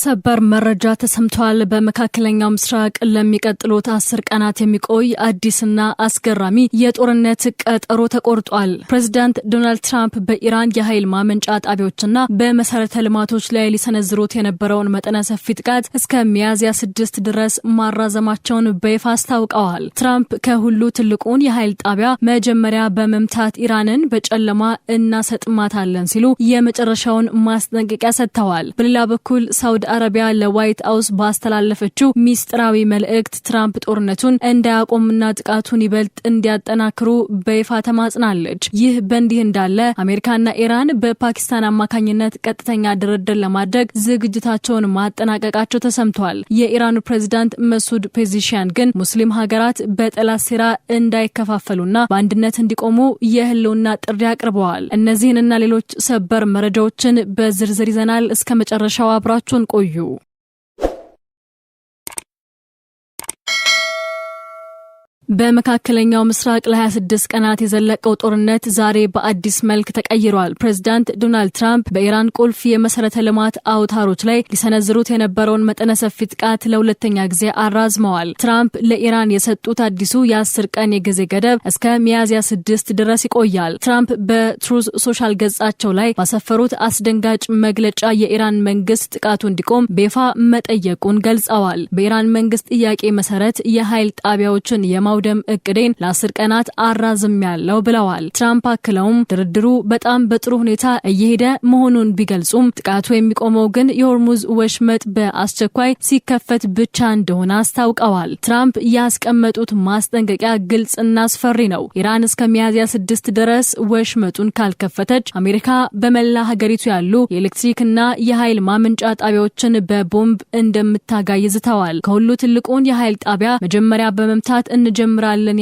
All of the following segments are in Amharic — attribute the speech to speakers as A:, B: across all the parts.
A: ሰበር መረጃ ተሰምቷል። በመካከለኛው ምስራቅ ለሚቀጥሉት 10 ቀናት የሚቆይ አዲስና አስገራሚ የጦርነት ቀጠሮ ተቆርጧል። ፕሬዝዳንት ዶናልድ ትራምፕ በኢራን የኃይል ማመንጫ ጣቢያዎችና በመሰረተ ልማቶች ላይ ሊሰነዝሩት የነበረውን መጠነ ሰፊ ጥቃት እስከ ሚያዝያ 6 ድረስ ማራዘማቸውን በይፋ አስታውቀዋል። ትራምፕ ከሁሉ ትልቁን የኃይል ጣቢያ መጀመሪያ በመምታት ኢራንን በጨለማ እናሰጥማታለን ሲሉ የመጨረሻውን ማስጠንቀቂያ ሰጥተዋል። በሌላ በኩል ሳውዲ አረቢያ ለዋይት ሃውስ ባስተላለፈችው ሚስጥራዊ መልእክት ትራምፕ ጦርነቱን እንዳያቆሙና ጥቃቱን ይበልጥ እንዲያጠናክሩ በይፋ ተማጽናለች። ይህ በእንዲህ እንዳለ አሜሪካና ኢራን በፓኪስታን አማካኝነት ቀጥተኛ ድርድር ለማድረግ ዝግጅታቸውን ማጠናቀቃቸው ተሰምቷል። የኢራኑ ፕሬዝዳንት መሱድ ፔዚሽያን ግን ሙስሊም ሀገራት በጠላት ሴራ እንዳይከፋፈሉና በአንድነት እንዲቆሙ የህልውና ጥሪ አቅርበዋል። እነዚህንና ሌሎች ሰበር መረጃዎችን በዝርዝር ይዘናል። እስከ መጨረሻው አብራችሁን ቆዩ። በመካከለኛው ምስራቅ ለ26 ቀናት የዘለቀው ጦርነት ዛሬ በአዲስ መልክ ተቀይሯል። ፕሬዝዳንት ዶናልድ ትራምፕ በኢራን ቁልፍ የመሰረተ ልማት አውታሮች ላይ ሊሰነዝሩት የነበረውን መጠነ ሰፊ ጥቃት ለሁለተኛ ጊዜ አራዝመዋል። ትራምፕ ለኢራን የሰጡት አዲሱ የ10 ቀን የጊዜ ገደብ እስከ ሚያዝያ 6 ድረስ ይቆያል። ትራምፕ በትሩዝ ሶሻል ገጻቸው ላይ ባሰፈሩት አስደንጋጭ መግለጫ የኢራን መንግስት ጥቃቱ እንዲቆም በይፋ መጠየቁን ገልጸዋል። በኢራን መንግስት ጥያቄ መሰረት የኃይል ጣቢያዎችን ደም እቅዴን ለ10 ቀናት አራዝሜያለሁ ብለዋል። ትራምፕ አክለውም ድርድሩ በጣም በጥሩ ሁኔታ እየሄደ መሆኑን ቢገልጹም ጥቃቱ የሚቆመው ግን የሆርሙዝ ወሽመጥ በአስቸኳይ ሲከፈት ብቻ እንደሆነ አስታውቀዋል። ትራምፕ ያስቀመጡት ማስጠንቀቂያ ግልጽና አስፈሪ ነው። ኢራን እስከ ሚያዝያ 6 ድረስ ወሽመጡን ካልከፈተች አሜሪካ በመላ ሀገሪቱ ያሉ የኤሌክትሪክና የኃይል ማመንጫ ጣቢያዎችን በቦምብ እንደምታጋይ ዝተዋል። ከሁሉ ትልቁን የኃይል ጣቢያ መጀመሪያ በመምታት እንጀምራለን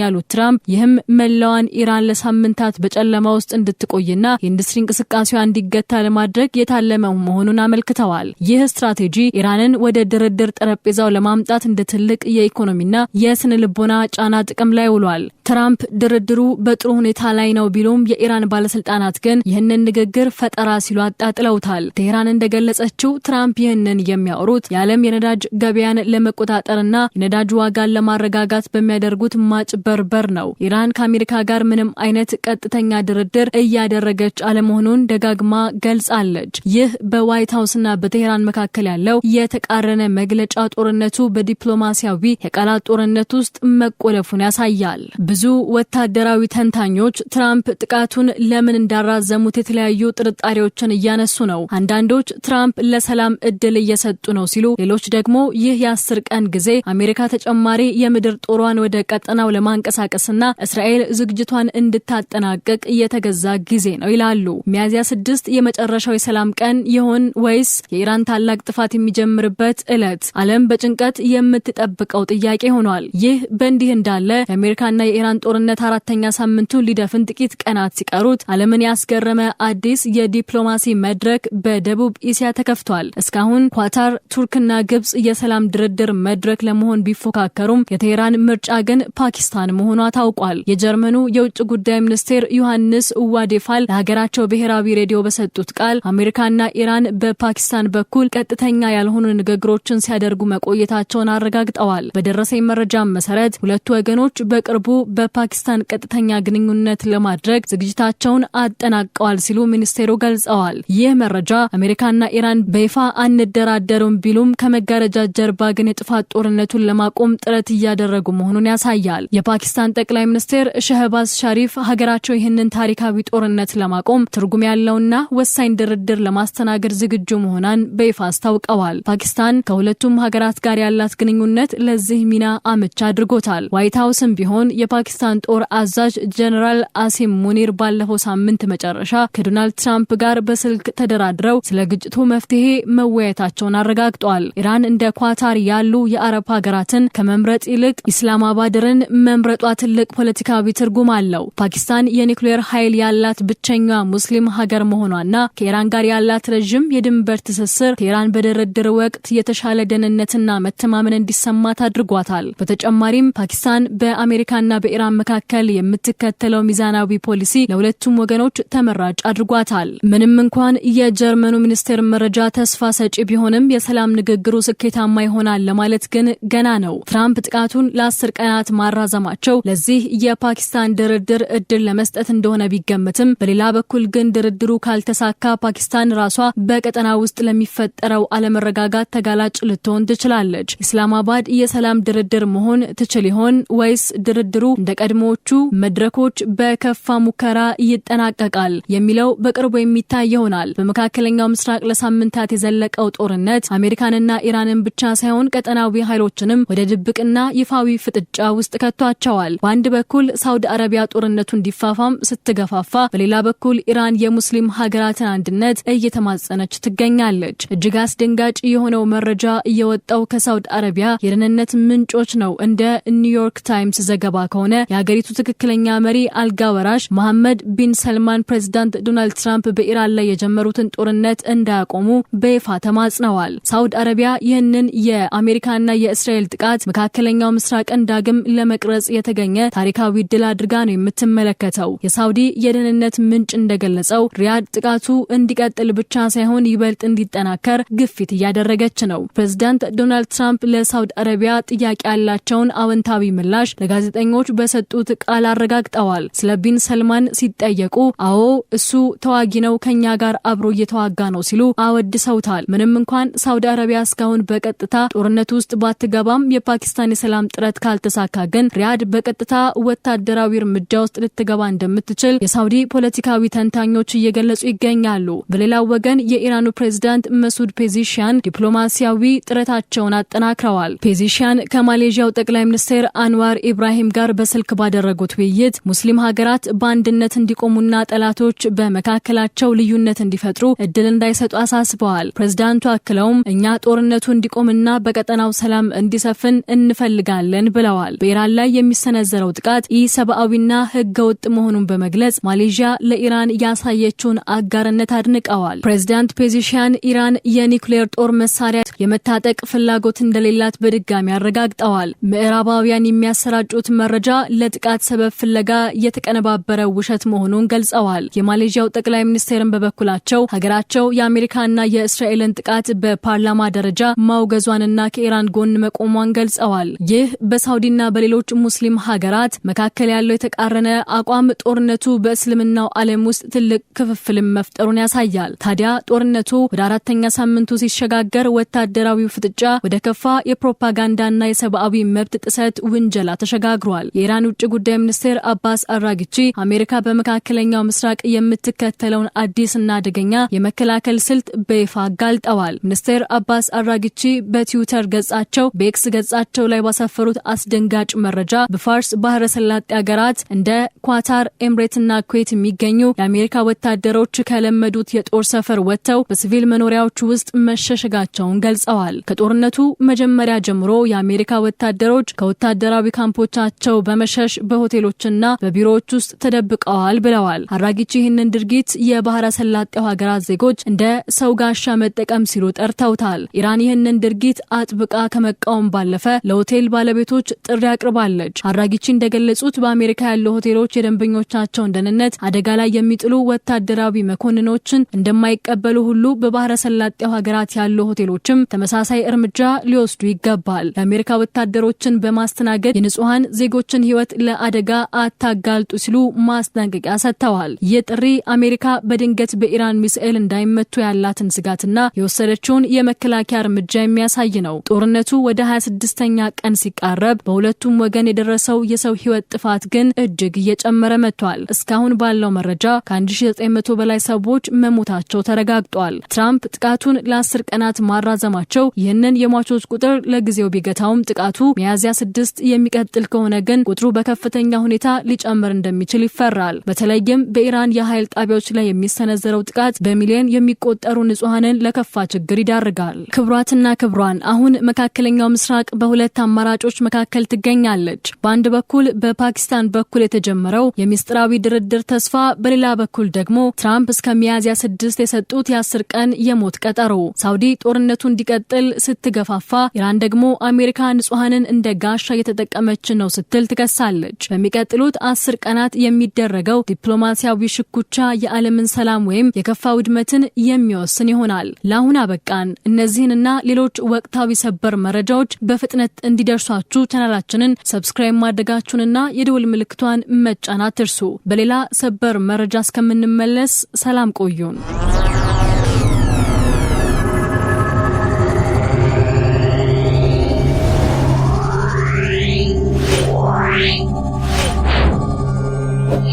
A: ያሉት ትራምፕ ይህም መላዋን ኢራን ለሳምንታት በጨለማ ውስጥ እንድትቆይና የኢንዱስትሪ እንቅስቃሴዋ እንዲገታ ለማድረግ የታለመ መሆኑን አመልክተዋል። ይህ ስትራቴጂ ኢራንን ወደ ድርድር ጠረጴዛው ለማምጣት እንደ ትልቅ የኢኮኖሚና የስነ ልቦና ጫና ጥቅም ላይ ውሏል። ትራምፕ ድርድሩ በጥሩ ሁኔታ ላይ ነው ቢሉም የኢራን ባለስልጣናት ግን ይህንን ንግግር ፈጠራ ሲሉ አጣጥለውታል። ቴህራን እንደገለጸችው ትራምፕ ይህንን የሚያወሩት የዓለም የነዳጅ ገበያን ለመቆጣጠርና የነዳጅ ዋጋን ለማረጋጋት በሚያደርጉት ማጭበርበር ነው። ኢራን ከአሜሪካ ጋር ምንም አይነት ቀጥተኛ ድርድር እያደረገች አለመሆኑን ደጋግማ ገልጻለች። ይህ በዋይት ሃውስና በቴህራን መካከል ያለው የተቃረነ መግለጫ ጦርነቱ በዲፕሎማሲያዊ የቃላት ጦርነት ውስጥ መቆለፉን ያሳያል። ብዙ ወታደራዊ ተንታኞች ትራምፕ ጥቃቱን ለምን እንዳራዘሙት የተለያዩ ጥርጣሬዎችን እያነሱ ነው። አንዳንዶች ትራምፕ ለሰላም እድል እየሰጡ ነው ሲሉ፣ ሌሎች ደግሞ ይህ የ10 ቀን ጊዜ አሜሪካ ተጨማሪ የምድር ጦሯን ወደ ቀጠናው ለማንቀሳቀስና እስራኤል ዝግጅቷን እንድታጠናቅቅ የተገዛ ጊዜ ነው ይላሉ። ሚያዝያ 6 የመጨረሻው የሰላም ቀን ይሆን ወይስ የኢራን ታላቅ ጥፋት የሚጀምርበት ዕለት? ዓለም በጭንቀት የምትጠብቀው ጥያቄ ሆኗል። ይህ በእንዲህ እንዳለ የአሜሪካና የኢራን ጦርነት 4ኛ ሳምንቱን ሊደፍን ጥቂት ቀናት ሲቀሩት ዓለምን ያስገረመ አዲስ የዲፕሎማሲ መድረክ በደቡብ እስያ ተከፍቷል። እስካሁን ኳታር፣ ቱርክና ግብጽ የሰላም ድርድር መድረክ ለመሆን ቢፎካከሩም የቴህራን ምርጫ ግን ፓኪስታን መሆኗ ታውቋል። የጀርመኑ የውጭ ጉዳይ ሚኒስቴር ዮሐንስ ዋዴፋል ለሀገራቸው ብሔራዊ ሬዲዮ በሰጡት ቃል አሜሪካና ኢራን በፓኪስታን በኩል ቀጥተኛ ያልሆኑ ንግግሮችን ሲያደርጉ መቆየታቸውን አረጋግጠዋል። በደረሰኝ መረጃ መሰረት ሁለቱ ወገኖች በቅርቡ በፓኪስታን ቀጥተኛ ግንኙነት ለማድረግ ዝግጅታቸውን አጠናቀዋል ሲሉ ሚኒስቴሩ ገልጸዋል። ይህ መረጃ አሜሪካና ኢራን በይፋ አንደራደሩም ቢሉም ከመጋረጃ ጀርባ ግን የጥፋት ጦርነቱን ለማቆም ጥረት እያደረጉ መሆኑን ያሳያል። የፓኪስታን ጠቅላይ ሚኒስትር ሸህባዝ ሻሪፍ ሀገራቸው ይህንን ታሪካዊ ጦርነት ለማቆም ትርጉም ያለውና ወሳኝ ድርድር ለማስተናገድ ዝግጁ መሆኗን በይፋ አስታውቀዋል። ፓኪስታን ከሁለቱም ሀገራት ጋር ያላት ግንኙነት ለዚህ ሚና አመቻ አድርጎታል። ዋይት ሃውስም ቢሆን የፓኪስታን ጦር አዛዥ ጀነራል አሲም ሙኒር ባለፈው ሳምንት መጨረሻ ከዶናልድ ትራምፕ ጋር በስልክ ተደራድረው ስለ ግጭቱ መፍትሄ መወያየታቸውን አረጋግጠዋል። ኢራን እንደ ኳታር ያሉ የአረብ ሀገራትን ከመምረጥ ይልቅ ኢስላማባድን ፓኪስታንን መምረጧ ትልቅ ፖለቲካዊ ትርጉም አለው። ፓኪስታን የኒውክሌር ኃይል ያላት ብቸኛዋ ሙስሊም ሀገር መሆኗና ከኢራን ጋር ያላት ረጅም የድንበር ትስስር ከኢራን በድርድር ወቅት የተሻለ ደህንነትና መተማመን እንዲሰማት አድርጓታል። በተጨማሪም ፓኪስታን በአሜሪካና በኢራን መካከል የምትከተለው ሚዛናዊ ፖሊሲ ለሁለቱም ወገኖች ተመራጭ አድርጓታል። ምንም እንኳን የጀርመኑ ሚኒስቴር መረጃ ተስፋ ሰጪ ቢሆንም የሰላም ንግግሩ ስኬታማ ይሆናል ለማለት ግን ገና ነው። ትራምፕ ጥቃቱን ለ10 ቀናት ማራዘማቸው ለዚህ የፓኪስታን ድርድር እድል ለመስጠት እንደሆነ ቢገመትም በሌላ በኩል ግን ድርድሩ ካልተሳካ ፓኪስታን ራሷ በቀጠና ውስጥ ለሚፈጠረው አለመረጋጋት ተጋላጭ ልትሆን ትችላለች። ኢስላማባድ የሰላም ድርድር መሆን ትችል ይሆን ወይስ ድርድሩ እንደ ቀድሞዎቹ መድረኮች በከፋ ሙከራ ይጠናቀቃል የሚለው በቅርቡ የሚታይ ይሆናል። በመካከለኛው ምስራቅ ለሳምንታት የዘለቀው ጦርነት አሜሪካንና ኢራንን ብቻ ሳይሆን ቀጠናዊ ኃይሎችንም ወደ ድብቅና ይፋዊ ፍጥጫ ውስጥ ከቷቸዋል። በአንድ በኩል ሳውዲ አረቢያ ጦርነቱ እንዲፋፋም ስትገፋፋ፣ በሌላ በኩል ኢራን የሙስሊም ሀገራትን አንድነት እየተማጸነች ትገኛለች። እጅግ አስደንጋጭ የሆነው መረጃ እየወጣው ከሳውዲ አረቢያ የደህንነት ምንጮች ነው። እንደ ኒውዮርክ ታይምስ ዘገባ ከሆነ የሀገሪቱ ትክክለኛ መሪ አልጋ ወራሽ መሐመድ ቢን ሰልማን ፕሬዝዳንት ዶናልድ ትራምፕ በኢራን ላይ የጀመሩትን ጦርነት እንዳያቆሙ በይፋ ተማጽነዋል። ሳውዲ አረቢያ ይህንን የአሜሪካና የእስራኤል ጥቃት መካከለኛው ምስራቅን ዳግም ለመቅረጽ የተገኘ ታሪካዊ ድል አድርጋ ነው የምትመለከተው። የሳውዲ የደህንነት ምንጭ እንደገለጸው ሪያድ ጥቃቱ እንዲቀጥል ብቻ ሳይሆን ይበልጥ እንዲጠናከር ግፊት እያደረገች ነው። ፕሬዝዳንት ዶናልድ ትራምፕ ለሳውዲ አረቢያ ጥያቄ ያላቸውን አዎንታዊ ምላሽ ለጋዜጠኞች በሰጡት ቃል አረጋግጠዋል። ስለ ቢን ሰልማን ሲጠየቁ አዎ እሱ ተዋጊ ነው፣ ከኛ ጋር አብሮ እየተዋጋ ነው ሲሉ አወድሰውታል። ምንም እንኳን ሳውዲ አረቢያ እስካሁን በቀጥታ ጦርነት ውስጥ ባትገባም የፓኪስታን የሰላም ጥረት ካልተሳካ ግን ሪያድ በቀጥታ ወታደራዊ እርምጃ ውስጥ ልትገባ እንደምትችል የሳውዲ ፖለቲካዊ ተንታኞች እየገለጹ ይገኛሉ። በሌላው ወገን የኢራኑ ፕሬዝዳንት መሱድ ፔዚሽያን ዲፕሎማሲያዊ ጥረታቸውን አጠናክረዋል። ፔዚሽያን ከማሌዥያው ጠቅላይ ሚኒስትር አንዋር ኢብራሂም ጋር በስልክ ባደረጉት ውይይት ሙስሊም ሀገራት በአንድነት እንዲቆሙና ጠላቶች በመካከላቸው ልዩነት እንዲፈጥሩ እድል እንዳይሰጡ አሳስበዋል። ፕሬዝዳንቱ አክለውም እኛ ጦርነቱ እንዲቆምና በቀጠናው ሰላም እንዲሰፍን እንፈልጋለን ብለዋል። በኢራን ላይ የሚሰነዘረው ጥቃት ኢሰብአዊና ህገወጥ መሆኑን በመግለጽ ማሌዥያ ለኢራን ያሳየችውን አጋርነት አድንቀዋል። ፕሬዝዳንት ፔዚሽያን ኢራን የኒውክሌር ጦር መሳሪያ የመታጠቅ ፍላጎት እንደሌላት በድጋሚ አረጋግጠዋል። ምዕራባውያን የሚያሰራጩት መረጃ ለጥቃት ሰበብ ፍለጋ የተቀነባበረ ውሸት መሆኑን ገልጸዋል። የማሌዥያው ጠቅላይ ሚኒስትርን በበኩላቸው ሀገራቸው የአሜሪካና የእስራኤልን ጥቃት በፓርላማ ደረጃ ማውገዟንና ከኢራን ጎን መቆሟን ገልጸዋል። ይህ በሳውዲና በሌሎች ሙስሊም ሀገራት መካከል ያለው የተቃረነ አቋም ጦርነቱ በእስልምናው ዓለም ውስጥ ትልቅ ክፍፍልን መፍጠሩን ያሳያል። ታዲያ ጦርነቱ ወደ 4ኛ ሳምንቱ ሲሸጋገር ወታደራዊው ፍጥጫ ወደ ከፋ የፕሮፓጋንዳና የሰብአዊ መብት ጥሰት ውንጀላ ተሸጋግሯል። የኢራን ውጭ ጉዳይ ሚኒስትር አባስ አራግቺ አሜሪካ በመካከለኛው ምስራቅ የምትከተለውን አዲስና አደገኛ የመከላከል ስልት በይፋ አጋልጠዋል። ሚኒስትር አባስ አራግቺ በትዊተር ገጻቸው በኤክስ ገጻቸው ላይ ባሰፈሩት አስደንጋጭ መረጃ በፋርስ ባህረ ሰላጤ ሀገራት እንደ ኳታር፣ ኤምሬትና ኩዌት የሚገኙ የአሜሪካ ወታደሮች ከለመዱት የጦር ሰፈር ወጥተው በሲቪል መኖሪያዎች ውስጥ መሸሸጋቸውን ገልጸዋል። ከጦርነቱ መጀመሪያ ጀምሮ የአሜሪካ ወታደሮች ከወታደራዊ ካምፖቻቸው በመሸሽ በሆቴሎችና በቢሮዎች ውስጥ ተደብቀዋል ብለዋል። አራጊቺ ይህንን ድርጊት የባህረ ሰላጤው ሀገራት ዜጎች እንደ ሰው ጋሻ መጠቀም ሲሉ ጠርተውታል። ኢራን ይህንን ድርጊት አጥብቃ ከመቃወም ባለፈ ለሆቴል ባለቤቶች ጥሪ አቅርባለች። አራጊቺ እንደገለጹት በአሜሪካ ያሉ ሆቴሎች የደንበኞቻቸውን ደህንነት አደጋ ላይ የሚጥሉ ወታደራዊ መኮንኖችን እንደማይቀበሉ ሁሉ በባህረ ሰላጤው ሀገራት ያሉ ሆቴሎችም ተመሳሳይ እርምጃ ሊወስዱ ይገባል። የአሜሪካ ወታደሮችን በማስተናገድ የንጹሃን ዜጎችን ሕይወት ለአደጋ አታጋልጡ ሲሉ ማስጠንቀቂያ ሰጥተዋል። ይህ ጥሪ አሜሪካ በድንገት በኢራን ሚሳኤል እንዳይመቱ ያላትን ስጋትና የወሰደችውን የመከላከያ እርምጃ የሚያሳይ ነው። ጦርነቱ ወደ 26ኛ ቀን ሲቃረብ በሁለቱም ወገን የደረሰው የሰው ሕይወት ጥፋት ግን እጅግ እየጨመረ መጥቷል። እስካሁን ባለው መረጃ ከ1900 በላይ ሰዎች መሞታቸው ተረጋግጧል። ትራምፕ ጥቃቱን ለ10 ቀናት ማራዘማቸው ይህንን የሟቾች ቁጥር ለጊዜው ቢገታውም ጥቃቱ ሚያዝያ 6 የሚቀጥል ከሆነ ግን ቁጥሩ በከፍተኛ ሁኔታ ሊጨምር እንደሚችል ይፈራል። በተለይም በኢራን የኃይል ጣቢያዎች ላይ የሚሰነዘረው ጥቃት በሚሊዮን የሚቆጠሩ ንጹሃንን ለከፋ ችግር ይዳርጋል። ክቡራትና ክቡራን፣ አሁን መካከለኛው ምስራቅ በሁለት አማራጮች መካከል ትገኛለች። ትገኛለች። በአንድ በኩል በፓኪስታን በኩል የተጀመረው የሚስጥራዊ ድርድር ተስፋ፣ በሌላ በኩል ደግሞ ትራምፕ እስከ ሚያዝያ 6 የሰጡት የ10 ቀን የሞት ቀጠሮ። ሳውዲ ጦርነቱ እንዲቀጥል ስትገፋፋ፣ ኢራን ደግሞ አሜሪካ ንጹሃንን እንደ ጋሻ እየተጠቀመች ነው ስትል ትከሳለች። በሚቀጥሉት 10 ቀናት የሚደረገው ዲፕሎማሲያዊ ሽኩቻ የዓለምን ሰላም ወይም የከፋ ውድመትን የሚወስን ይሆናል። ለአሁን አበቃን። እነዚህንና ሌሎች ወቅታዊ ሰበር መረጃዎች በፍጥነት እንዲደርሷችሁ ቻናላችንን ሰብስክራይብ ማድረጋችሁንና የደወል ምልክቷን መጫን አትርሱ። በሌላ ሰበር መረጃ እስከምንመለስ ሰላም ቆዩን።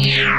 A: Yeah.